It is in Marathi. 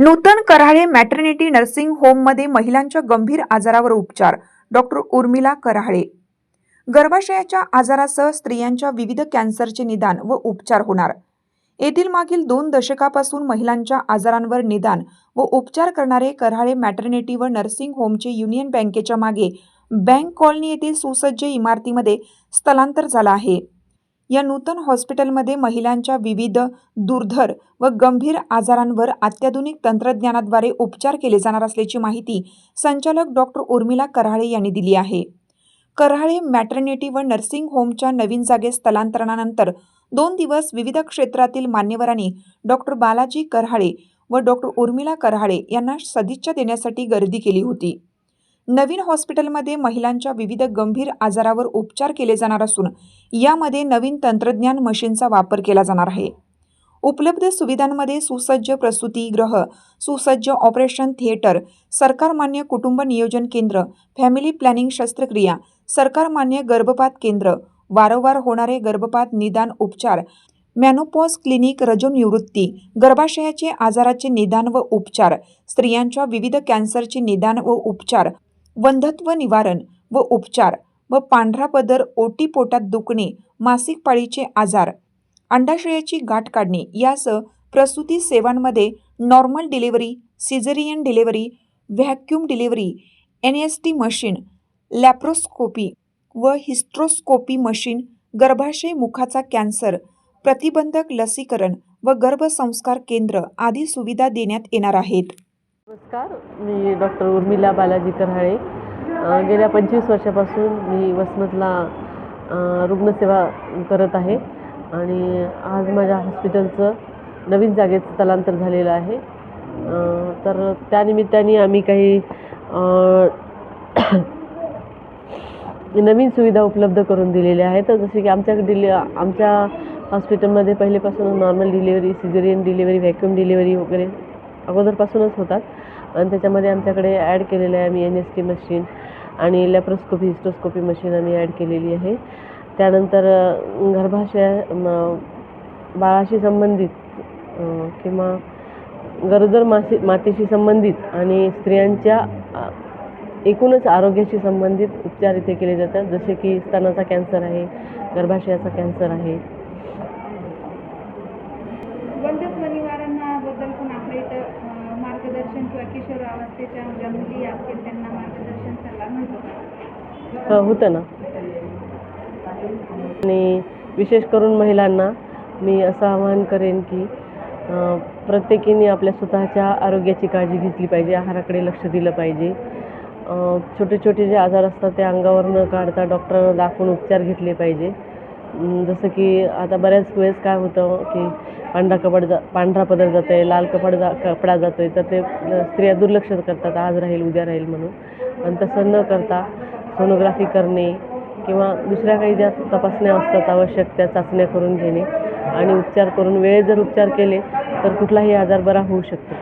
नूतन कराळे मॅटर्निटी नर्सिंग होममध्ये महिलांच्या गंभीर आजारावर उपचार. डॉक्टर उर्मिला कराळे. गर्भाशयाच्या आजारासह स्त्रियांच्या विविध कॅन्सरचे निदान व उपचार होणार. येथील मागील 2 दशकापासून महिलांच्या आजारांवर निदान व उपचार करणारे कराळे मॅटर्निटी व नर्सिंग होमचे युनियन बँकेच्या मागे बँक कॉलनी येथील सुसज्ज इमारतीमध्ये स्थलांतर झालं आहे. या नूतन हॉस्पिटलमध्ये महिलांच्या विविध दुर्धर व गंभीर आजारांवर अत्याधुनिक तंत्रज्ञानाद्वारे उपचार केले जाणार असल्याची माहिती संचालक डॉक्टर उर्मिला कराळे यांनी दिली आहे. कराळे मॅटर्निटी व नर्सिंग होमच्या नवीन जागेत स्थलांतरणानंतर 2 दिवस विविध क्षेत्रातील मान्यवरांनी डॉक्टर बालाजी कराळे व डॉक्टर उर्मिला कराळे यांना सदिच्छा देण्यासाठी गर्दी केली होती. नवीन हॉस्पिटलमध्ये महिलांच्या विविध गंभीर आजारावर उपचार केले जाणार असून यामध्ये नवीन तंत्रज्ञान मशीनचा वापर केला जाणार आहे. उपलब्ध सुविधांमध्ये सुसज्ज प्रसूतीगृह, सुसज्ज ऑपरेशन थिएटर, सरकारमान्य कुटुंब नियोजन केंद्र, फॅमिली प्लॅनिंग शस्त्रक्रिया, सरकारमान्य गर्भपात केंद्र, वारंवार होणारे गर्भपात निदान उपचार, मेनोपॉज क्लिनिक, रजोनिवृत्ती, गर्भाशयाचे आजाराचे निदान व उपचार, स्त्रियांच्या विविध कॅन्सरचे निदान व उपचार, वंध्यत्व निवारण व उपचार व पांढरा पदर, ओटी पोटात दुखणे, मासिक पाळीचे आजार, अंडाशयाची गाठ काढणे यासह प्रसूती सेवांमध्ये normal delivery, caesarean delivery, vacuum delivery, NST machine, laparoscopy व हिस्ट्रोस्कोपी मशीन, गर्भाशय मुखाचा कॅन्सर प्रतिबंधक लसीकरण व गर्भसंस्कार केंद्र आदी सुविधा देण्यात येणार आहेत. नमस्कार, मी डॉक्टर उर्मिला बालाजी कराळे. गेल्या 25 वर्षापासून मी वसमतला रुग्णसेवा करत आहे आणि आज माझ्या हॉस्पिटलचं नवीन जागेत स्थलांतर झालेलं आहे. तर त्यानिमित्ताने आम्ही काही नवीन सुविधा उपलब्ध करून दिलेल्या आहेत. जसे की आमच्या हॉस्पिटलमध्ये पहिलेपासूनच normal delivery, caesarean delivery, vacuum delivery वगैरे अगोदरपासूनच होतात आणि त्याच्यामध्ये आमच्याकडे ॲड केलेलं आहे आम्ही NST मशीन आणि लॅप्रोस्कोपी, हिस्ट्रोस्कोपी मशीन आम्ही ॲड केलेली आहे. त्यानंतर बाळाशी संबंधित किंवा गरोदर मातेशी संबंधित आणि स्त्रियांच्या एकूणच आरोग्याशी संबंधित उपचार इथे केले जातात. जसे की स्तनाचा कॅन्सर आहे, गर्भाशयाचा कॅन्सर आहे. वंध्यत्व निवारणाबद्दल पण आपल्या इथं मार्गदर्शन किंवा किशोरावस्थेच्या ज्या मुली असतील त्यांना मार्गदर्शन सल्ला मिळतो होतं ना. आणि विशेष करून महिलांना मी असं आवाहन करेन की प्रत्येकीने आपल्या स्वतःच्या आरोग्याची काळजी घेतली पाहिजे, आहाराकडे लक्ष दिलं पाहिजे. छोटे छोटे जे आजार असतात ते अंगावर न काढता डॉक्टरांना दाखवून उपचार घेतले पाहिजे. जसं की आता बऱ्याच वेळेस काय होतं की पांढरा पदर जातं आहे, लाल कपडा जातो आहे, तर ते स्त्रिया दुर्लक्ष करतात, आज राहील उद्या राहील म्हणून. पण तसं न करता सोनोग्राफी करणे किंवा दुसऱ्या काही ज्या तपासण्या असतात आवश्यक त्या चाचण्या करून घेणे आणि उपचार करून वेळेत जर उपचार केले तर कुठलाही आजार बरा होऊ शकतो.